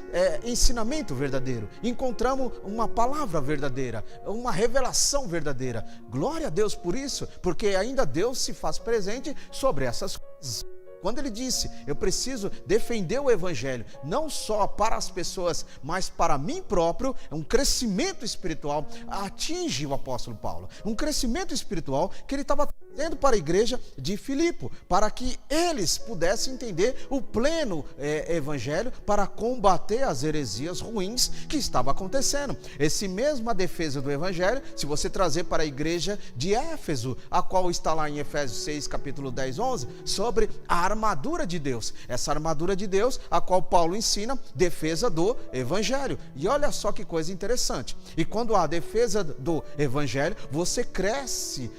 Speaker 1: ensinamento verdadeiro, encontramos uma palavra verdadeira, uma revelação verdadeira. Glória a Deus por isso, porque ainda Deus se faz presente sobre essas coisas. Quando ele disse, eu preciso defender o evangelho, não só para as pessoas, mas para mim próprio, é um crescimento espiritual, atinge o apóstolo Paulo, um crescimento espiritual que ele estava dizendo para a igreja de Filipe, para que eles pudessem entender o pleno evangelho para combater as heresias ruins que estavam acontecendo. Esse mesma defesa do evangelho, se você trazer para a igreja de Éfeso, a qual está lá em Efésios 6, capítulo 10, 11, sobre a armadura de Deus. Essa armadura de Deus, a qual Paulo ensina, defesa do evangelho. E olha só que coisa interessante. E quando há defesa do evangelho, você cresce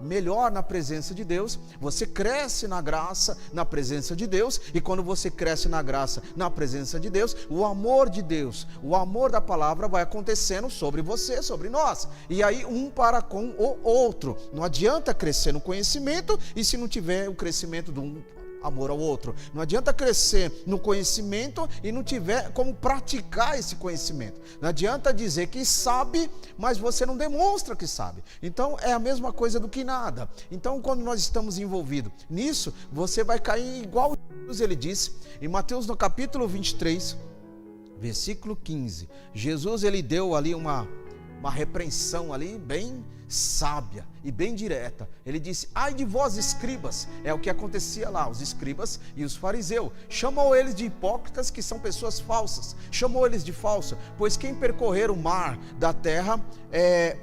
Speaker 1: melhor na presença de Deus, você cresce na graça, na presença de Deus, e quando você cresce na graça, na presença de Deus, o amor de Deus, o amor da palavra vai acontecendo sobre você, sobre nós, e aí um para com o outro. Não adianta crescer no conhecimento e se não tiver o crescimento de um amor ao outro. Não adianta crescer no conhecimento e não tiver como praticar esse conhecimento. Não adianta dizer que sabe, mas você não demonstra que sabe. Então é a mesma coisa do que nada. Então quando nós estamos envolvidos nisso, você vai cair igual Jesus ele disse em Mateus no capítulo 23, versículo 15. Jesus ele deu ali uma repreensão ali bem sábia e bem direta. Ele disse: ai de vós escribas. É o que acontecia lá, os escribas e os fariseus. Chamou eles de hipócritas, que são pessoas falsas. Chamou eles de falso, pois quem percorrer o mar da terra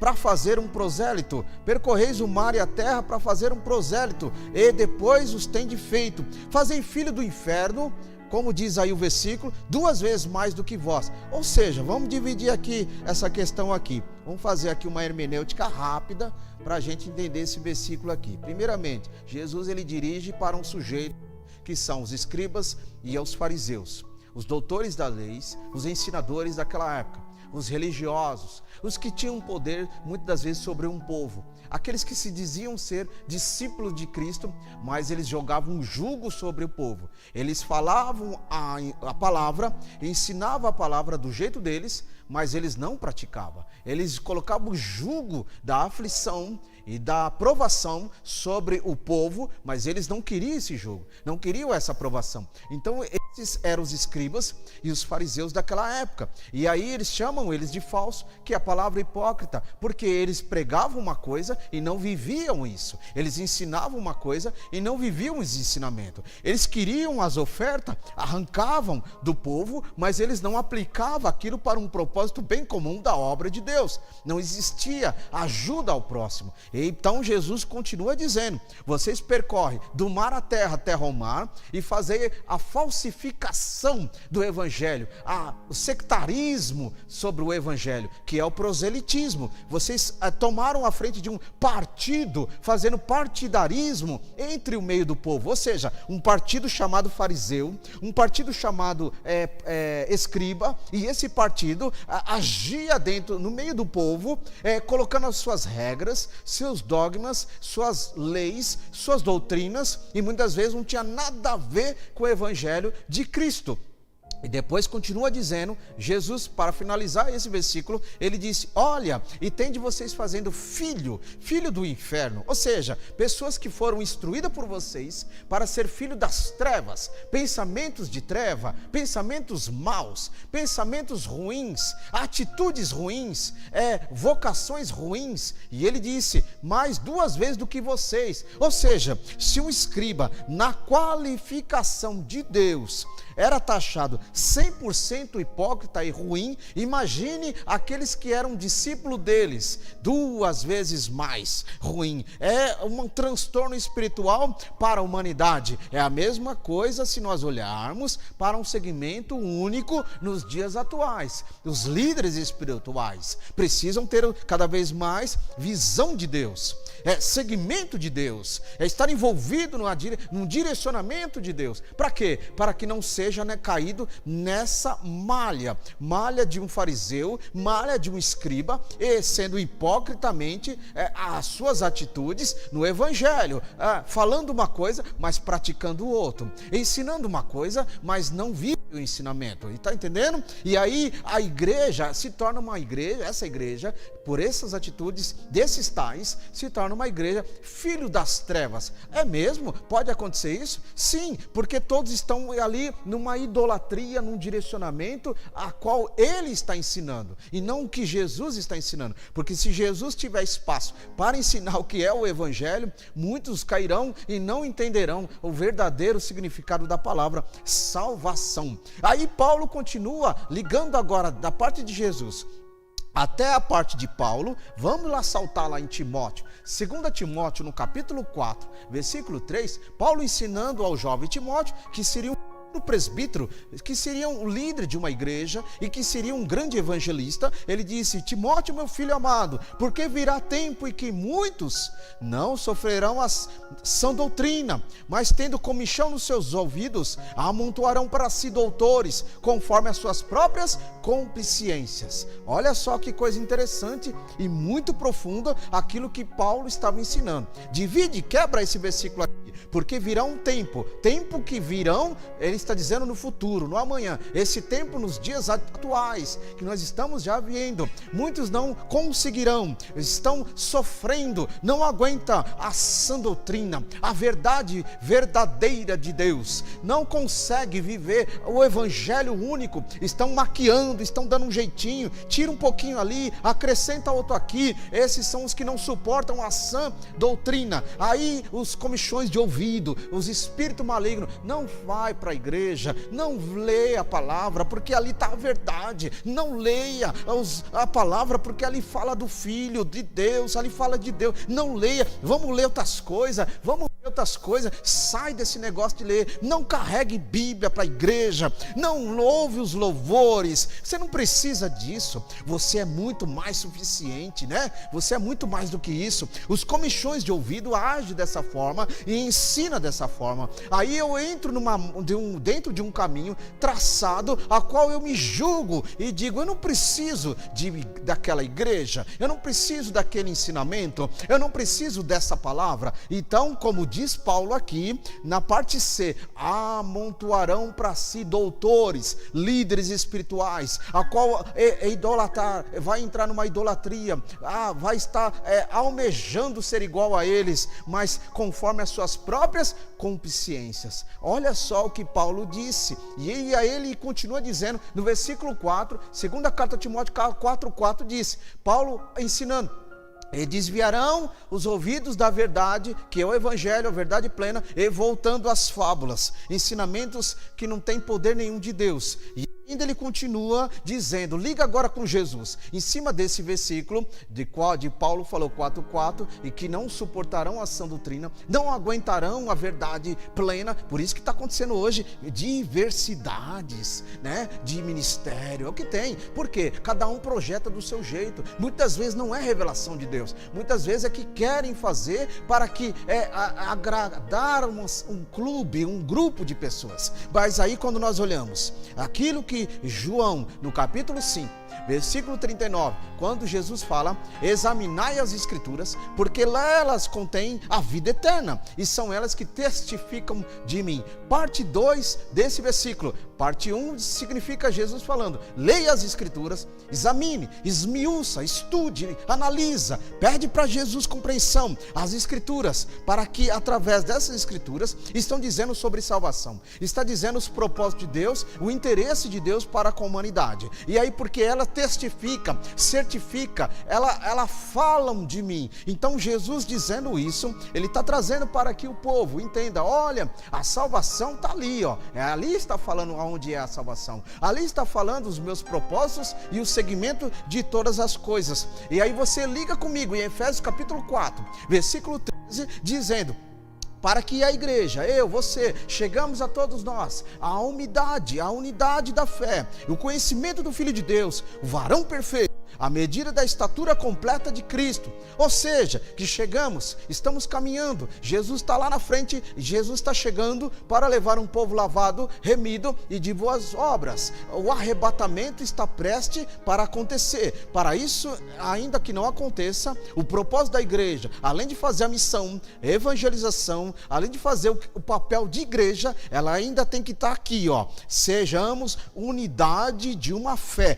Speaker 1: para fazer um prosélito, percorreis o mar e a terra para fazer um prosélito, e depois os tende feito. Fazei filho do inferno, como diz aí o versículo, 2 vezes mais do que vós. Ou seja, vamos dividir aqui essa questão aqui. Vamos fazer aqui uma hermenêutica rápida para a gente entender esse versículo aqui. Primeiramente, Jesus ele dirige para um sujeito que são os escribas e os fariseus, os doutores da lei, os ensinadores daquela época, os religiosos, os que tinham poder muitas das vezes sobre um povo, aqueles que se diziam ser discípulos de Cristo, mas eles jogavam um jugo sobre o povo. Eles falavam a palavra, ensinavam a palavra do jeito deles, mas eles não praticavam. Eles colocavam o jugo da aflição e da aprovação sobre o povo, mas eles não queriam esse jugo, não queriam essa aprovação. Então esses eram os escribas e os fariseus daquela época. E aí eles chamam eles de falso, que é a palavra hipócrita, porque eles pregavam uma coisa e não viviam isso. Eles ensinavam uma coisa e não viviam esse ensinamento. Eles queriam as ofertas, arrancavam do povo, mas eles não aplicavam aquilo para um propósito bem comum da obra de Deus. Não existia ajuda ao próximo. Então Jesus continua dizendo: vocês percorrem do mar à terra, terra ao mar, e fazem a falsificação do evangelho, o sectarismo sobre o evangelho, que é o proselitismo. Vocês tomaram a frente de um partido, fazendo partidarismo entre o meio do povo, ou seja, um partido chamado fariseu, um partido chamado escriba, e esse partido agia no meio do povo, colocando as suas regras, seus dogmas, suas leis, suas doutrinas, e muitas vezes não tinha nada a ver com o evangelho de Cristo. E depois continua dizendo, Jesus, para finalizar esse versículo, ele disse: olha, e tem de vocês fazendo filho do inferno, ou seja, pessoas que foram instruídas por vocês para ser filho das trevas, pensamentos de treva, pensamentos maus, pensamentos ruins, atitudes ruins, vocações ruins. E ele disse: mais 2 vezes do que vocês. Ou seja, se um escriba na qualificação de Deus era taxado 100% hipócrita e ruim, imagine aqueles que eram discípulos deles, 2 vezes mais ruim. É um transtorno espiritual para a humanidade. É a mesma coisa se nós olharmos para um segmento único nos dias atuais. Os líderes espirituais precisam ter cada vez mais visão de Deus, segmento de Deus, estar envolvido num direcionamento de Deus. Para quê? Para que não seja caído nessa malha de um fariseu, malha de um escriba, e sendo hipocritamente as suas atitudes no evangelho, falando uma coisa, mas praticando o outro, ensinando uma coisa, mas não vive o ensinamento. Está entendendo? E aí a igreja se torna uma igreja, essa igreja, por essas atitudes desses tais, se torna torna uma igreja filho das trevas. É mesmo? Pode acontecer isso? Sim, porque todos estão ali numa idolatria, num direcionamento a qual ele está ensinando, e não o que Jesus está ensinando. Porque se Jesus tiver espaço para ensinar o que é o evangelho, muitos cairão e não entenderão o verdadeiro significado da palavra salvação. Aí Paulo continua ligando agora da parte de Jesus até a parte de Paulo. Vamos lá saltar lá em Timóteo, 2 Timóteo no capítulo 4, versículo 3, Paulo ensinando ao jovem Timóteo que seria o presbítero, que seria um líder de uma igreja e que seria um grande evangelista. Ele disse: Timóteo, meu filho amado, porque virá tempo em que muitos não sofrerão a sã doutrina, mas tendo comichão nos seus ouvidos, amontoarão para si doutores, conforme as suas próprias concupiscências. Olha só que coisa interessante e muito profunda aquilo que Paulo estava ensinando. Divide, quebra esse versículo aqui, porque virá um tempo que virão, ele está dizendo no futuro, no amanhã, esse tempo nos dias atuais, que nós estamos já vendo, muitos não conseguirão, estão sofrendo, não aguenta a sã doutrina, a verdade verdadeira de Deus, não consegue viver o evangelho único, estão maquiando, estão dando um jeitinho, tira um pouquinho ali, acrescenta outro aqui. Esses são os que não suportam a sã doutrina. Aí os comichões de ouvido, os espíritos malignos, não vai para a igreja, não leia a palavra, porque ali está a verdade. Não leia a palavra, porque ali fala do Filho de Deus, ali fala de Deus. Não leia, vamos ler outras coisas, sai desse negócio de ler. Não carregue Bíblia para a igreja, não louve os louvores, você não precisa disso, você é muito mais suficiente, né? Você é muito mais do que isso. Os comichões de ouvido agem dessa forma e ensina dessa forma. Aí eu entro dentro de um caminho traçado, a qual eu me julgo e digo: eu não preciso daquela igreja, eu não preciso daquele ensinamento, eu não preciso dessa palavra. Então, como diz Paulo aqui, na parte C, amontoarão para si doutores, líderes espirituais, a qual idolatrar, vai entrar numa idolatria, vai estar almejando ser igual a eles, mas conforme as suas próprias concupiscências. Olha só o que Paulo disse, e aí ele continua dizendo no versículo 4, segunda carta a Timóteo 4:4 diz, Paulo ensinando: e desviarão os ouvidos da verdade, que é o evangelho, a verdade plena, e voltando às fábulas, ensinamentos que não têm poder nenhum de Deus. E ainda ele continua dizendo, liga agora com Jesus, em cima desse versículo, de Paulo falou 4:4, e que não suportarão a sã doutrina, não aguentarão a verdade plena. Por isso que está acontecendo hoje diversidades, né, de ministério, é o que tem, porque cada um projeta do seu jeito. Muitas vezes não é revelação de Deus, muitas vezes é que querem fazer para que agradar um clube, um grupo de pessoas. Mas aí quando nós olhamos aquilo que João, no capítulo 5, versículo 39, quando Jesus fala: examinai as escrituras, porque elas contêm a vida eterna, e são elas que testificam de mim. Parte 2 desse versículo. Parte 1 significa Jesus falando: leia as escrituras, examine, esmiuça, estude, analisa, pede para Jesus compreensão, as escrituras, para que através dessas escrituras estão dizendo sobre salvação, está dizendo os propósitos de Deus, o interesse de Deus para com a humanidade. E aí porque ela testifica, certifica, ela falam de mim. Então Jesus dizendo isso, ele está trazendo para que o povo entenda: olha, a salvação está ali, ali está falando onde é a salvação, ali está falando os meus propósitos e o segmento de todas as coisas. E aí você liga comigo em Efésios capítulo 4, versículo 13, dizendo: para que a igreja, você, chegamos a todos nós, a unidade da fé, o conhecimento do Filho de Deus, o varão perfeito, à medida da estatura completa de Cristo. Ou seja, que estamos caminhando, Jesus está lá na frente, Jesus está chegando para levar um povo lavado, remido e de boas obras. O arrebatamento está prestes para acontecer. Para isso, ainda que não aconteça, o propósito da igreja, além de fazer a missão, evangelização, além de fazer o papel de igreja, ela ainda tem que estar aqui, sejamos unidade de uma fé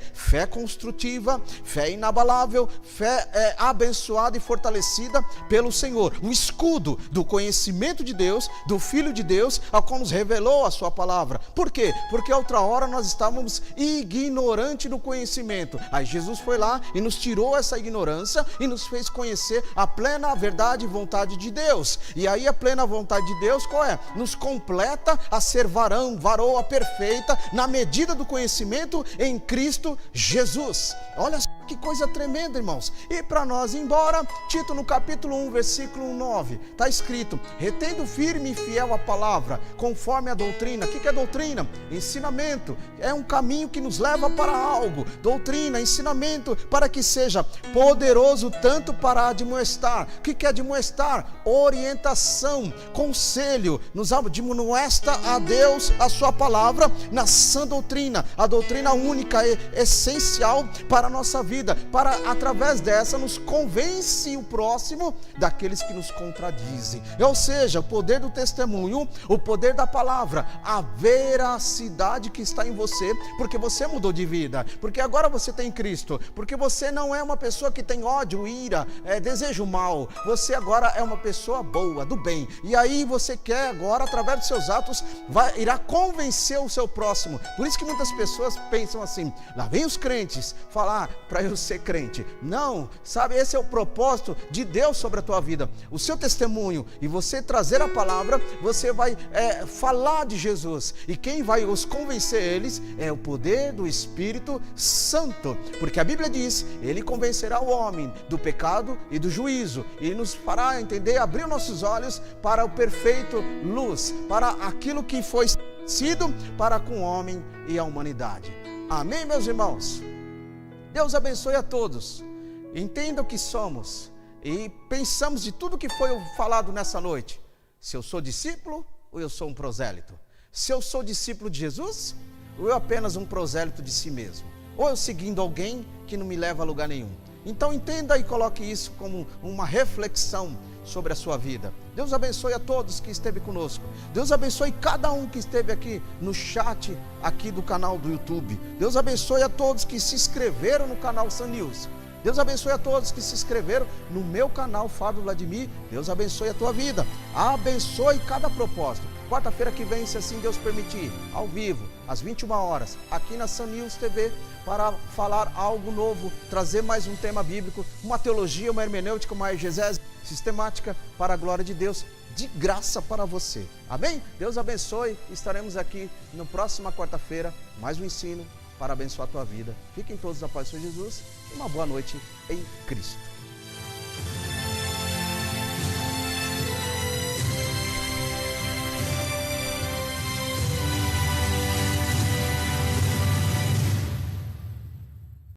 Speaker 1: construtiva, fé inabalável, fé abençoada e fortalecida pelo Senhor. Um escudo do conhecimento de Deus, do Filho de Deus, ao qual nos revelou a sua palavra. Por quê? Porque outra hora nós estávamos ignorantes do conhecimento. Aí Jesus foi lá e nos tirou essa ignorância e nos fez conhecer a plena verdade e vontade de Deus. E aí a plena vontade de Deus qual é? Nos completa a ser varoa perfeita na medida do conhecimento em Cristo Jesus. Olha só que coisa tremenda, irmãos. E para nós ir embora, Tito no capítulo 1, versículo 9, está escrito: retendo firme e fiel a palavra, conforme a doutrina. O que é doutrina? Ensinamento. É um caminho que nos leva para algo. Doutrina, ensinamento, para que seja poderoso tanto para admoestar. O que é admoestar? Orientação, conselho. Nos admoesta a Deus, a sua palavra, na sã doutrina. A doutrina única é essencial para a nossa vida, para através dessa nos convence o próximo daqueles que nos contradizem. Ou seja, o poder do testemunho, o poder da palavra, a veracidade que está em você, porque você mudou de vida, porque agora você tem Cristo, porque você não é uma pessoa que tem ódio, ira, desejo mal, você agora é uma pessoa boa, do bem, e aí você quer agora, através dos seus atos, irá convencer o seu próximo. Por isso que muitas pessoas pensam assim: lá vem os crentes falar para eu ser crente. Não, sabe, esse é o propósito de Deus sobre a tua vida, o seu testemunho, e você trazer a palavra, você vai falar de Jesus, e quem vai os convencer eles é o poder do Espírito Santo, porque a Bíblia diz: ele convencerá o homem do pecado e do juízo, e nos fará entender, abrir nossos olhos para o perfeito luz, para aquilo que foi sido para com o homem e a humanidade. Amém, meus irmãos? Deus abençoe a todos. Entendam que somos e pensamos de tudo que foi falado nessa noite. Se eu sou discípulo ou eu sou um prosélito? Se eu sou discípulo de Jesus ou eu apenas um prosélito de si mesmo? Ou eu seguindo alguém que não me leva a lugar nenhum? Então entenda e coloque isso como uma reflexão sobre a sua vida. Deus abençoe a todos que esteve conosco. Deus abençoe cada um que esteve aqui no chat aqui do canal do YouTube. Deus abençoe a todos que se inscreveram no canal Sun News. Deus abençoe a todos que se inscreveram no meu canal Fábio Vladimir. Deus abençoe a tua vida. Abençoe cada propósito. Quarta-feira que vem, se assim Deus permitir, ao vivo, às 21 horas, aqui na Sun News TV, para falar algo novo, trazer mais um tema bíblico, uma teologia, uma hermenêutica, uma exegese sistemática para a glória de Deus, de graça para você. Amém? Deus abençoe. Estaremos aqui na próxima quarta-feira, mais um ensino para abençoar a tua vida. Fiquem todos na paz de Jesus e uma boa noite em Cristo.